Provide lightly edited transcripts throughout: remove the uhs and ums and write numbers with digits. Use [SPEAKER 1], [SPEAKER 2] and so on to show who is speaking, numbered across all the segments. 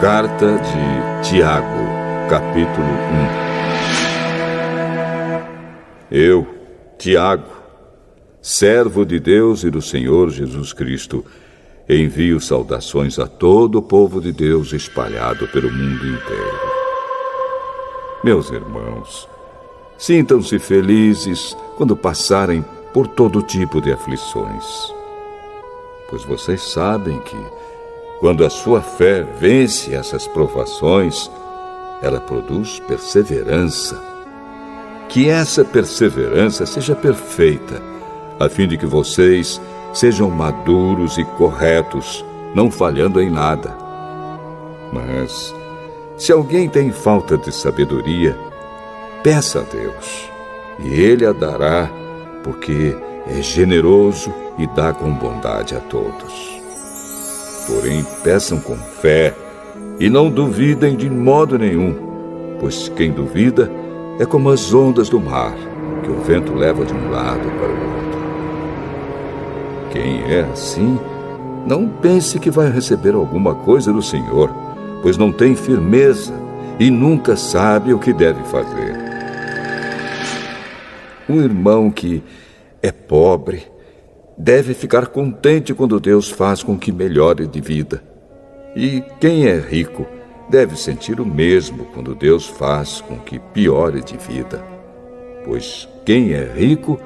[SPEAKER 1] Carta de Tiago, capítulo 1. Eu, Tiago, servo de Deus e do Senhor Jesus Cristo, envio saudações a todo o povo de Deus espalhado pelo mundo inteiro. Meus irmãos, sintam-se felizes quando passarem por todo tipo de aflições, pois vocês sabem que, quando a sua fé vence essas provações, ela produz perseverança. Que essa perseverança seja perfeita, a fim de que vocês sejam maduros e corretos, não falhando em nada. Mas, se alguém tem falta de sabedoria, peça a Deus, e Ele a dará, porque é generoso e dá com bondade a todos. Porém, peçam com fé e não duvidem de modo nenhum, pois quem duvida é como as ondas do mar, que o vento leva de um lado para o outro. Quem é assim, não pense que vai receber alguma coisa do Senhor, pois não tem firmeza e nunca sabe o que deve fazer. Um irmão que é pobre deve ficar contente quando Deus faz com que melhore de vida. E quem é rico deve sentir o mesmo quando Deus faz com que piore de vida. Pois quem é rico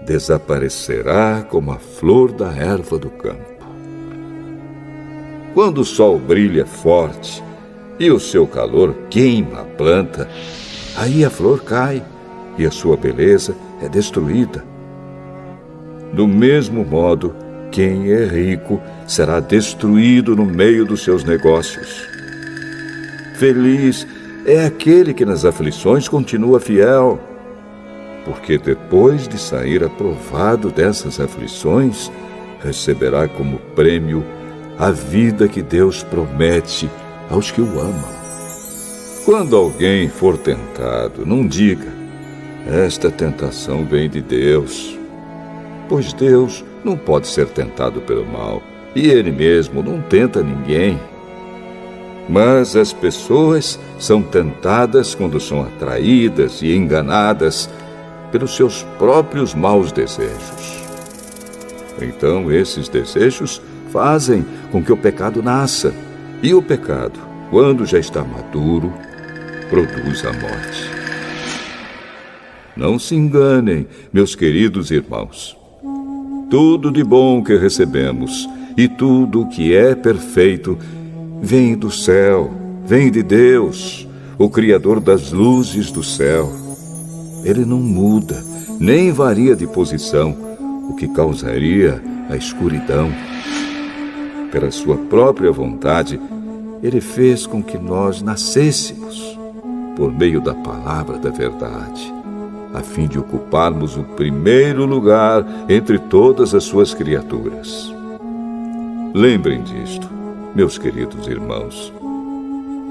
[SPEAKER 1] desaparecerá como a flor da erva do campo. Quando o sol brilha forte e o seu calor queima a planta, aí a flor cai e a sua beleza é destruída. Do mesmo modo, quem é rico será destruído no meio dos seus negócios. Feliz é aquele que nas aflições continua fiel, porque depois de sair aprovado dessas aflições, receberá como prêmio a vida que Deus promete aos que o amam. Quando alguém for tentado, não diga: esta tentação vem de Deus. Pois Deus não pode ser tentado pelo mal, e Ele mesmo não tenta ninguém. Mas as pessoas são tentadas quando são atraídas e enganadas pelos seus próprios maus desejos. Então esses desejos fazem com que o pecado nasça, e o pecado, quando já está maduro, produz a morte. Não se enganem, meus queridos irmãos. Tudo de bom que recebemos e tudo o que é perfeito vem do céu, vem de Deus, o Criador das luzes do céu. Ele não muda, nem varia de posição, o que causaria a escuridão. Pela sua própria vontade, Ele fez com que nós nascêssemos por meio da palavra da verdade, a fim de ocuparmos o primeiro lugar entre todas as suas criaturas. Lembrem disto, meus queridos irmãos.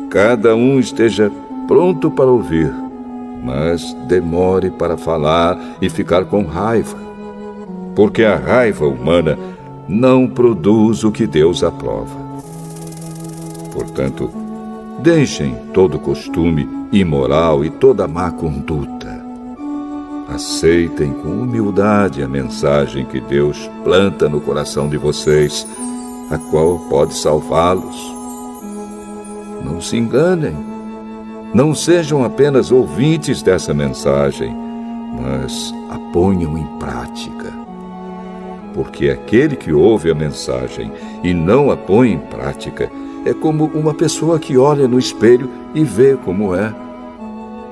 [SPEAKER 1] Cada um esteja pronto para ouvir, mas demore para falar e ficar com raiva, porque a raiva humana não produz o que Deus aprova. Portanto, deixem todo costume imoral e toda má conduta. Aceitem com humildade a mensagem que Deus planta no coração de vocês, a qual pode salvá-los. Não se enganem. Não sejam apenas ouvintes dessa mensagem, mas a ponham em prática. Porque aquele que ouve a mensagem e não a põe em prática é como uma pessoa que olha no espelho e vê como é.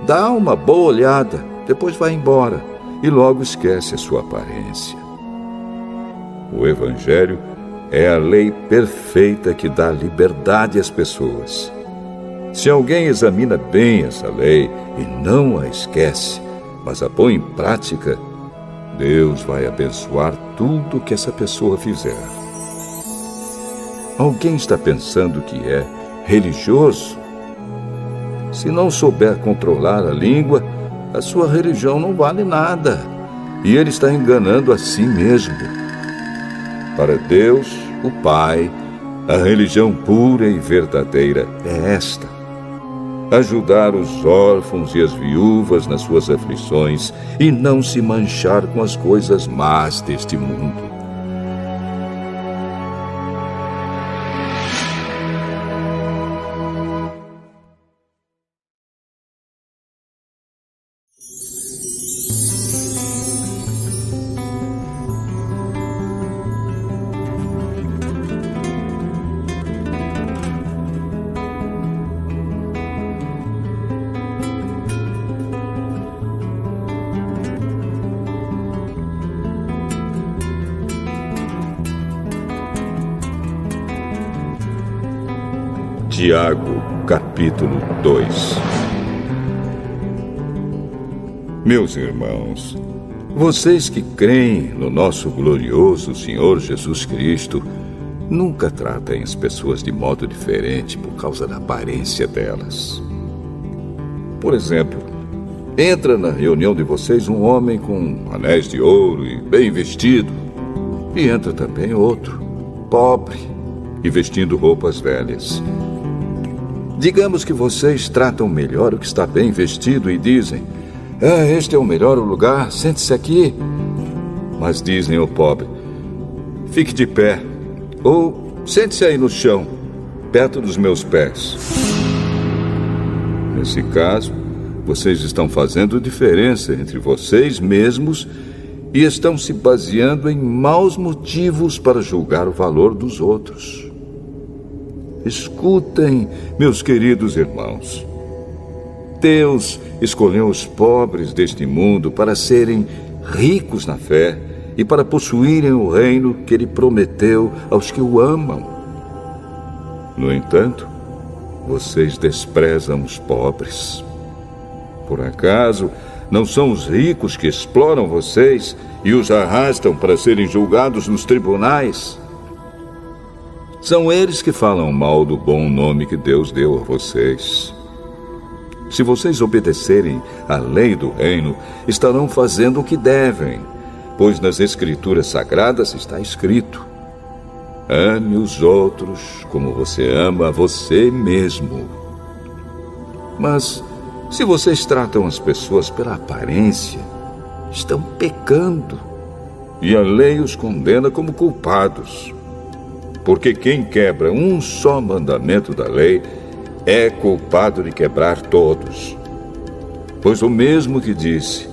[SPEAKER 1] Dá uma boa olhada, depois vai embora e logo esquece a sua aparência. O Evangelho é a lei perfeita que dá liberdade às pessoas. Se alguém examina bem essa lei e não a esquece, mas a põe em prática, Deus vai abençoar tudo que essa pessoa fizer. Alguém está pensando que é religioso? Se não souber controlar a língua, a sua religião não vale nada, e ele está enganando a si mesmo. Para Deus, o Pai, A religião pura e verdadeira é esta: ajudar os órfãos e as viúvas nas suas aflições e não se manchar com as coisas más deste mundo. Tiago, capítulo 2. Meus irmãos, vocês que creem no nosso glorioso Senhor Jesus Cristo, nunca tratem as pessoas de modo diferente por causa da aparência delas. Por exemplo, entra na reunião de vocês um homem com anéis de ouro e bem vestido, e entra também outro, pobre e vestindo roupas velhas. Digamos que vocês tratam melhor o que está bem vestido e dizem: este é o melhor lugar, sente-se aqui. Mas dizem ao pobre: fique de pé, ou sente-se aí no chão, perto dos meus pés. Nesse caso, vocês estão fazendo diferença entre vocês mesmos e estão se baseando em maus motivos para julgar o valor dos outros. Escutem, meus queridos irmãos. Deus escolheu os pobres deste mundo para serem ricos na fé e para possuírem o reino que Ele prometeu aos que o amam. No entanto, vocês desprezam os pobres. Por acaso, não são os ricos que exploram vocês e os arrastam para serem julgados nos tribunais? São eles que falam mal do bom nome que Deus deu a vocês. Se vocês obedecerem à lei do reino, estarão fazendo o que devem, pois nas Escrituras Sagradas está escrito: ame os outros como você ama a você mesmo. Mas, se vocês tratam as pessoas pela aparência, estão pecando, e a lei os condena como culpados. Porque quem quebra um só mandamento da lei é culpado de quebrar todos. Pois o mesmo que disse: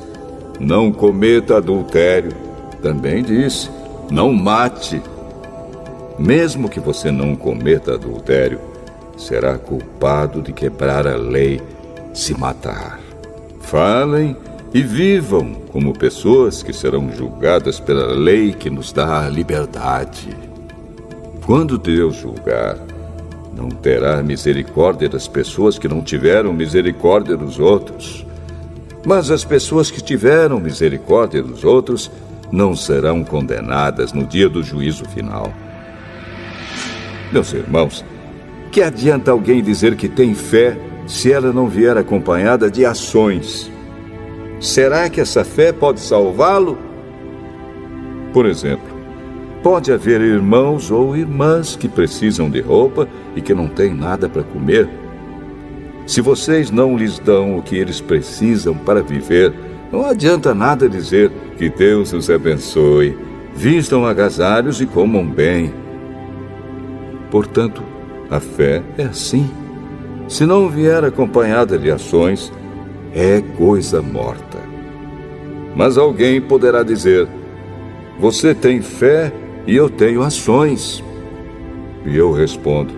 [SPEAKER 1] não cometa adultério, também disse: não mate. Mesmo que você não cometa adultério, será culpado de quebrar a lei se matar. Falem e vivam como pessoas que serão julgadas pela lei que nos dá a liberdade. Quando Deus julgar, não terá misericórdia das pessoas que não tiveram misericórdia dos outros. Mas as pessoas que tiveram misericórdia dos outros não serão condenadas no dia do juízo final. Meus irmãos, que adianta alguém dizer que tem fé se ela não vier acompanhada de ações? Será que essa fé pode salvá-lo? Por exemplo, pode haver irmãos ou irmãs que precisam de roupa e que não têm nada para comer. Se vocês não lhes dão o que eles precisam para viver, não adianta nada dizer que Deus os abençoe, vistam agasalhos e comam bem. Portanto, a fé é assim. Se não vier acompanhada de ações, é coisa morta. Mas alguém poderá dizer: você tem fé e eu tenho ações. E eu respondo: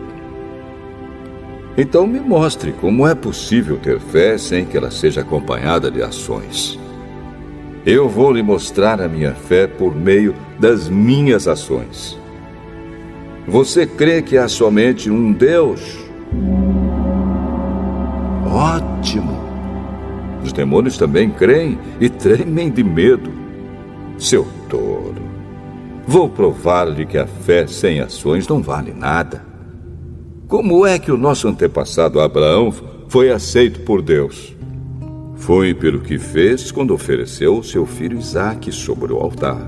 [SPEAKER 1] então me mostre como é possível ter fé sem que ela seja acompanhada de ações. Eu vou lhe mostrar a minha fé por meio das minhas ações. Você crê que há somente um Deus? Ótimo! Os demônios também creem e tremem de medo. Seu tolo! Vou provar-lhe que a fé sem ações não vale nada. Como é que o nosso antepassado Abraão foi aceito por Deus? Foi pelo que fez quando ofereceu o seu filho Isaque sobre o altar.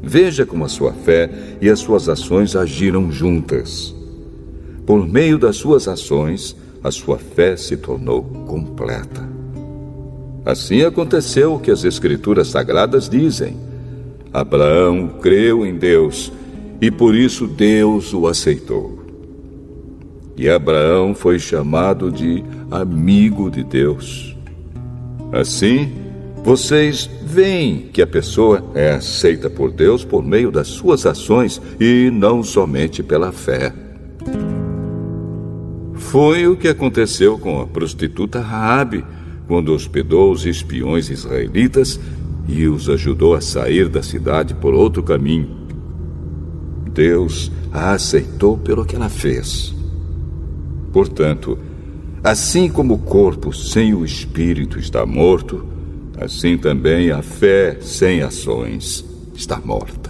[SPEAKER 1] Veja como a sua fé e as suas ações agiram juntas. Por meio das suas ações, a sua fé se tornou completa. Assim aconteceu o que as Escrituras Sagradas dizem. Abraão creu em Deus e por isso Deus o aceitou. E Abraão foi chamado de amigo de Deus. Assim, vocês veem que a pessoa é aceita por Deus por meio das suas ações e não somente pela fé. Foi o que aconteceu com a prostituta Raabe, quando hospedou os espiões israelitas e os ajudou a sair da cidade por outro caminho. Deus a aceitou pelo que ela fez. Portanto, assim como o corpo sem o espírito está morto, assim também a fé sem ações está morta.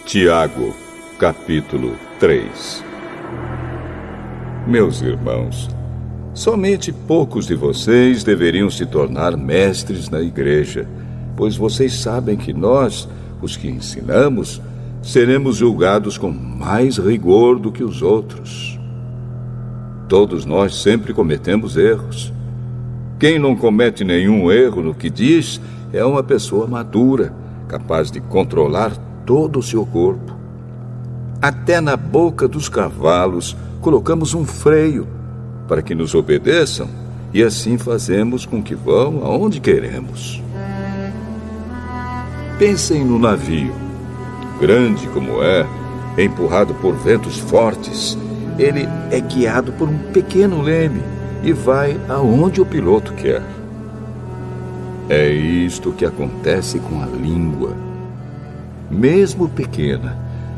[SPEAKER 1] Tiago, capítulo 3. Meus irmãos, somente poucos de vocês deveriam se tornar mestres na igreja, pois vocês sabem que nós, os que ensinamos, seremos julgados com mais rigor do que os outros. Todos nós sempre cometemos erros. Quem não comete nenhum erro no que diz é uma pessoa madura, capaz de controlar todo o seu corpo. Até na boca dos cavalos colocamos um freio para que nos obedeçam e assim fazemos com que vão aonde queremos. Pensem no navio. Grande como é, empurrado por ventos fortes, ele é guiado por um pequeno leme e vai aonde o piloto quer. É isto que acontece com a língua. Mesmo pequena,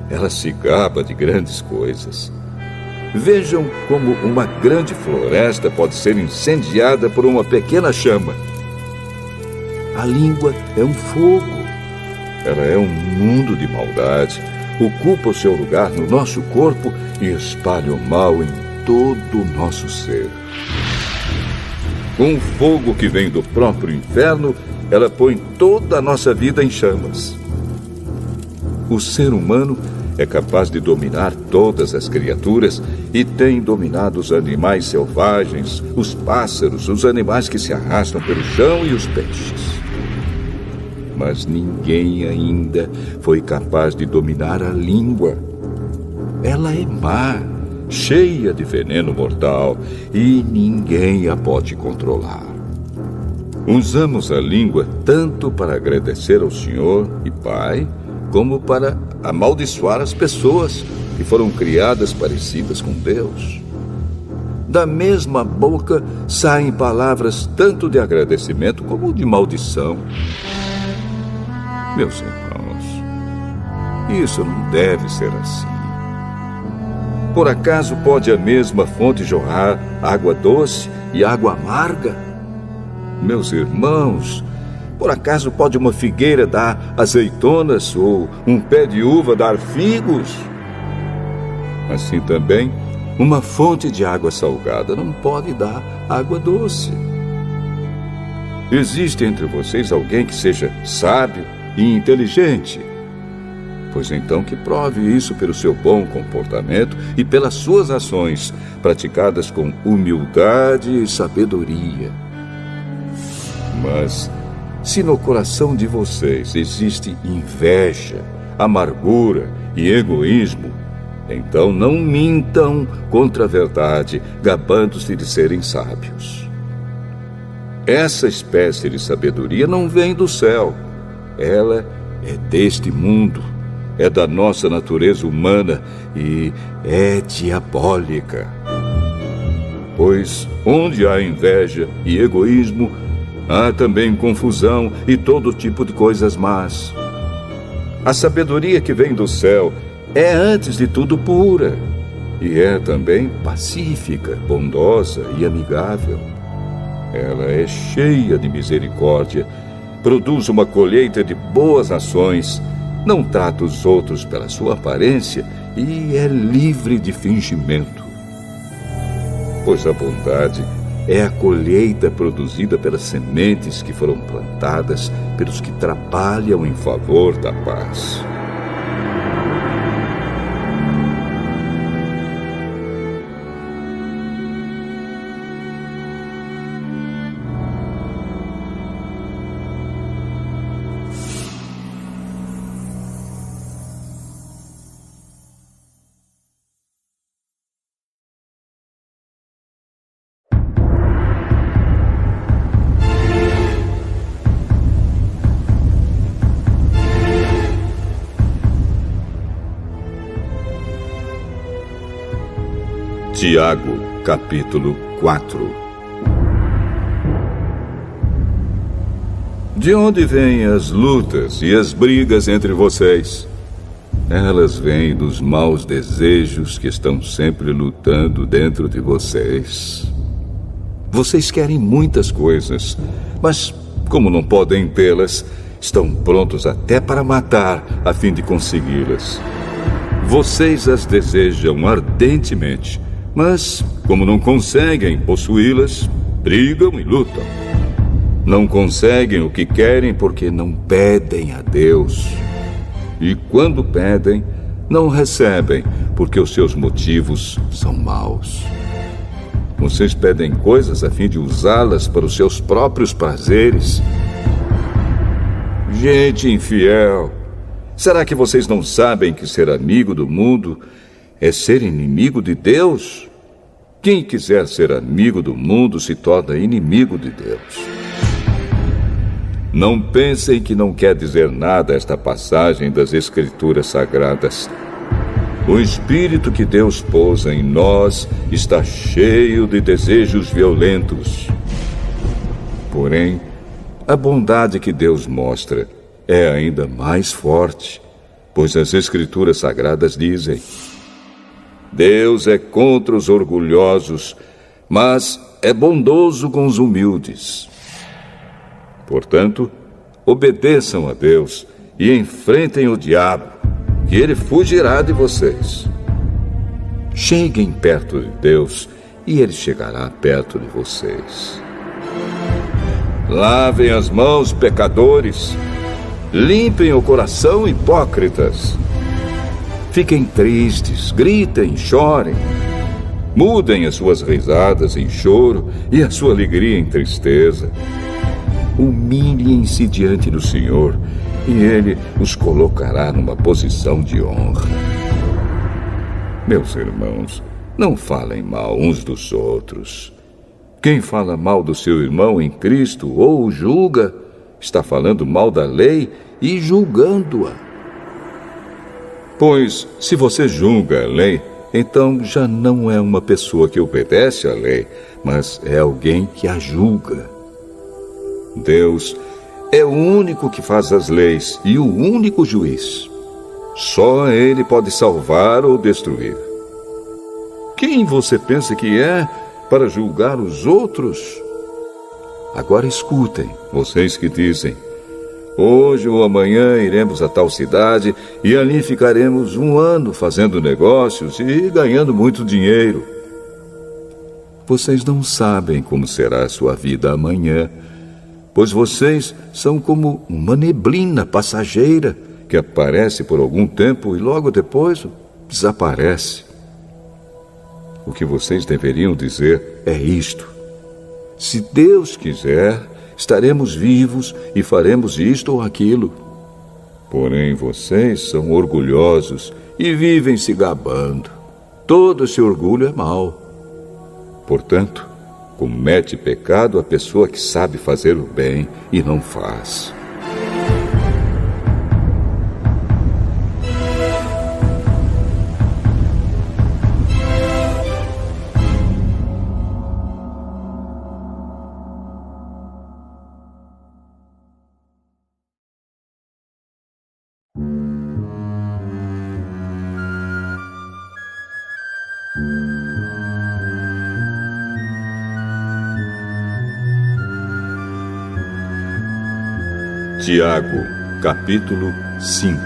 [SPEAKER 1] ela se gaba de grandes coisas. Vejam como uma grande floresta pode ser incendiada por uma pequena chama. A língua é um fogo. Ela é um mundo de maldade, ocupa o seu lugar no nosso corpo e espalha o mal em todo o nosso ser. Com o fogo que vem do próprio inferno, ela põe toda a nossa vida em chamas. O ser humano é capaz de dominar todas as criaturas e tem dominado os animais selvagens, os pássaros, os animais que se arrastam pelo chão e os peixes. Mas ninguém ainda foi capaz de dominar a língua. Ela é má, cheia de veneno mortal e ninguém a pode controlar. Usamos a língua tanto para agradecer ao Senhor e Pai, como para amaldiçoar as pessoas que foram criadas parecidas com Deus. Da mesma boca saem palavras tanto de agradecimento como de maldição. Meus irmãos, isso não deve ser assim. Por acaso pode a mesma fonte jorrar água doce e água amarga? Meus irmãos, por acaso pode uma figueira dar azeitonas ou um pé de uva dar figos? Assim também, uma fonte de água salgada não pode dar água doce. Existe entre vocês alguém que seja sábio e inteligente? Pois então que prove isso pelo seu bom comportamento e pelas suas ações, praticadas com humildade e sabedoria. Mas se no coração de vocês existe inveja, amargura e egoísmo, então não mintam contra a verdade, gabando-se de serem sábios. Essa espécie de sabedoria não vem do céu. Ela é deste mundo, é da nossa natureza humana e é diabólica. Pois onde há inveja e egoísmo, há também confusão e todo tipo de coisas más. A sabedoria que vem do céu é, antes de tudo, pura. E é também pacífica, bondosa e amigável. Ela é cheia de misericórdia, produz uma colheita de boas ações, não trata os outros pela sua aparência e é livre de fingimento. Pois a bondade é a colheita produzida pelas sementes que foram plantadas pelos que trabalham em favor da paz. Tiago, capítulo 4. De onde vêm as lutas e as brigas entre vocês? Elas vêm dos maus desejos que estão sempre lutando dentro de vocês. Vocês querem muitas coisas, mas como não podem tê-las, estão prontos até para matar a fim de consegui-las. Vocês as desejam ardentemente, mas, como não conseguem possuí-las, brigam e lutam. Não conseguem o que querem porque não pedem a Deus. E quando pedem, não recebem porque os seus motivos são maus. Vocês pedem coisas a fim de usá-las para os seus próprios prazeres. Gente infiel, será que vocês não sabem que ser amigo do mundo é ser inimigo de Deus? Quem quiser ser amigo do mundo se torna inimigo de Deus. Não pensem que não quer dizer nada esta passagem das Escrituras Sagradas. O Espírito que Deus pôs em nós está cheio de desejos violentos. Porém, a bondade que Deus mostra é ainda mais forte, pois as Escrituras Sagradas dizem: Deus é contra os orgulhosos, mas é bondoso com os humildes. Portanto, obedeçam a Deus e enfrentem o diabo, que ele fugirá de vocês. Cheguem perto de Deus e ele chegará perto de vocês. Lavem as mãos, pecadores. Limpem o coração, hipócritas. Fiquem tristes, gritem, chorem. Mudem as suas risadas em choro e a sua alegria em tristeza. Humilhem-se diante do Senhor e Ele os colocará numa posição de honra. Meus irmãos, não falem mal uns dos outros. Quem fala mal do seu irmão em Cristo ou o julga, está falando mal da lei e julgando-a. Pois, se você julga a lei, então já não é uma pessoa que obedece à lei, mas é alguém que a julga. Deus é o único que faz as leis e o único juiz. Só Ele pode salvar ou destruir. Quem você pensa que é para julgar os outros? Agora escutem, vocês que dizem: hoje ou amanhã iremos a tal cidade e ali ficaremos 1 ano fazendo negócios e ganhando muito dinheiro. Vocês não sabem como será a sua vida amanhã, pois vocês são como uma neblina passageira que aparece por algum tempo e logo depois desaparece. O que vocês deveriam dizer é isto: se Deus quiser, estaremos vivos e faremos isto ou aquilo. Porém, vocês são orgulhosos e vivem se gabando. Todo esse orgulho é mau. Portanto, comete pecado a pessoa que sabe fazer o bem e não faz. Tiago, capítulo 5.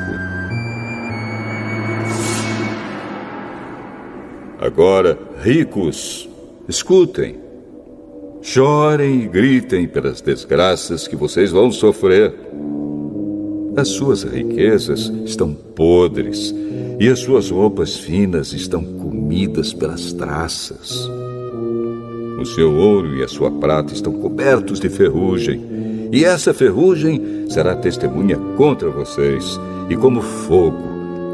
[SPEAKER 1] Agora, ricos, escutem. Chorem e gritem pelas desgraças que vocês vão sofrer. As suas riquezas estão podres e as suas roupas finas estão comidas pelas traças. O seu ouro e a sua prata estão cobertos de ferrugem. E essa ferrugem será testemunha contra vocês, e como fogo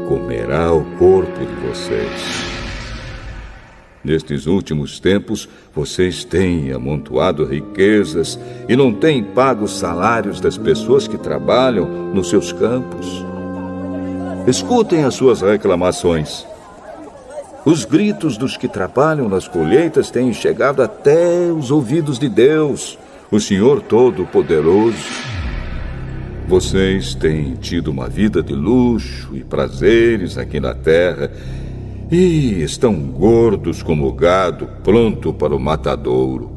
[SPEAKER 1] comerá o corpo de vocês. Nestes últimos tempos, vocês têm amontoado riquezas e não têm pago os salários das pessoas que trabalham nos seus campos. Escutem as suas reclamações. Os gritos dos que trabalham nas colheitas têm chegado até os ouvidos de Deus, o Senhor Todo-Poderoso. Vocês têm tido uma vida de luxo e prazeres aqui na terra e estão gordos como o gado pronto para o matadouro.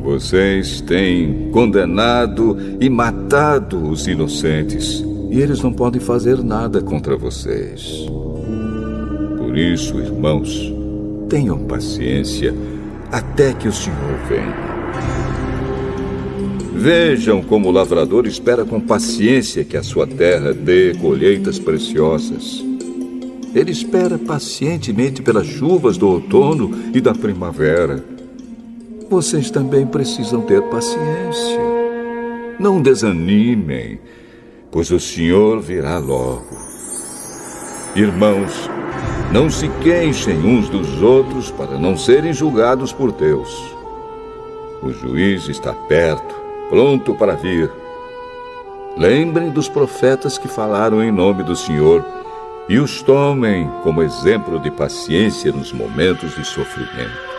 [SPEAKER 1] Vocês têm condenado e matado os inocentes e eles não podem fazer nada contra vocês. Por isso, irmãos, tenham paciência até que o Senhor venha. Vejam como o lavrador espera com paciência que a sua terra dê colheitas preciosas. Ele espera pacientemente pelas chuvas do outono e da primavera. Vocês também precisam ter paciência. Não desanimem, pois o Senhor virá logo. Irmãos, não se queixem uns dos outros para não serem julgados por Deus. O juiz está perto, pronto para vir. Lembrem dos profetas que falaram em nome do Senhor e os tomem como exemplo de paciência nos momentos de sofrimento.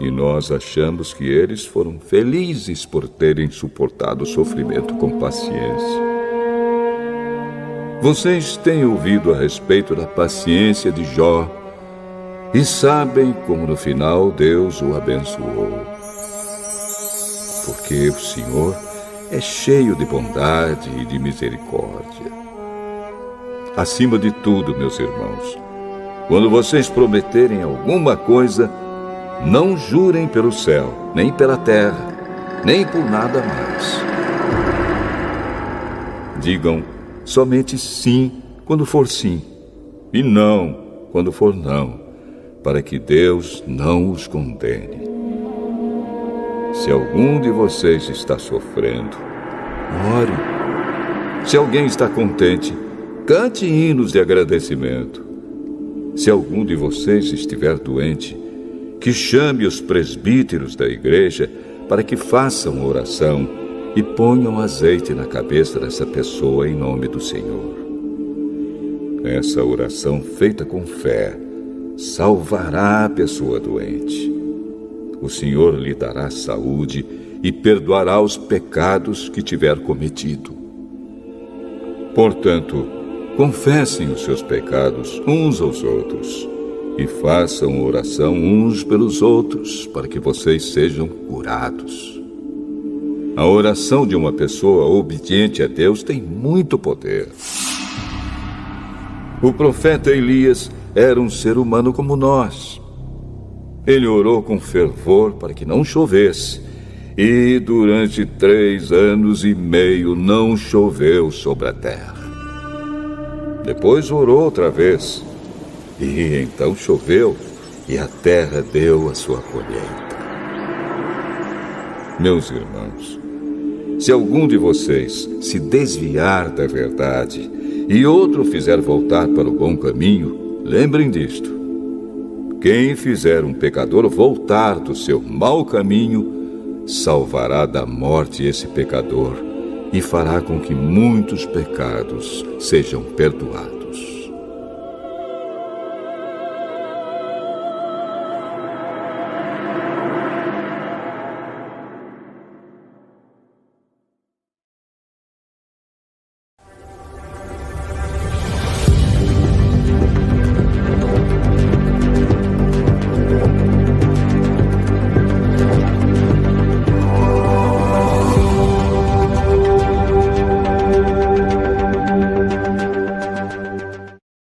[SPEAKER 1] E nós achamos que eles foram felizes por terem suportado o sofrimento com paciência. Vocês têm ouvido a respeito da paciência de Jó e sabem como no final Deus o abençoou. Porque o Senhor é cheio de bondade e de misericórdia. Acima de tudo, meus irmãos, quando vocês prometerem alguma coisa, não jurem pelo céu, nem pela terra, nem por nada mais. Digam somente sim quando for sim, e não quando for não, para que Deus não os condene. Se algum de vocês está sofrendo, ore. Se alguém está contente, cante hinos de agradecimento. Se algum de vocês estiver doente, que chame os presbíteros da igreja para que façam oração e ponham azeite na cabeça dessa pessoa em nome do Senhor. Essa oração feita com fé salvará a pessoa doente. O Senhor lhe dará saúde e perdoará os pecados que tiver cometido. Portanto, confessem os seus pecados uns aos outros e façam oração uns pelos outros para que vocês sejam curados. A oração de uma pessoa obediente a Deus tem muito poder. O profeta Elias era um ser humano como nós. Ele orou com fervor para que não chovesse, e durante 3 anos e meio não choveu sobre a terra. Depois orou outra vez, e então choveu, e a terra deu a sua colheita. Meus irmãos, se algum de vocês se desviar da verdade e outro fizer voltar para o bom caminho, lembrem disto. Quem fizer um pecador voltar do seu mau caminho, salvará da morte esse pecador e fará com que muitos pecados sejam perdoados.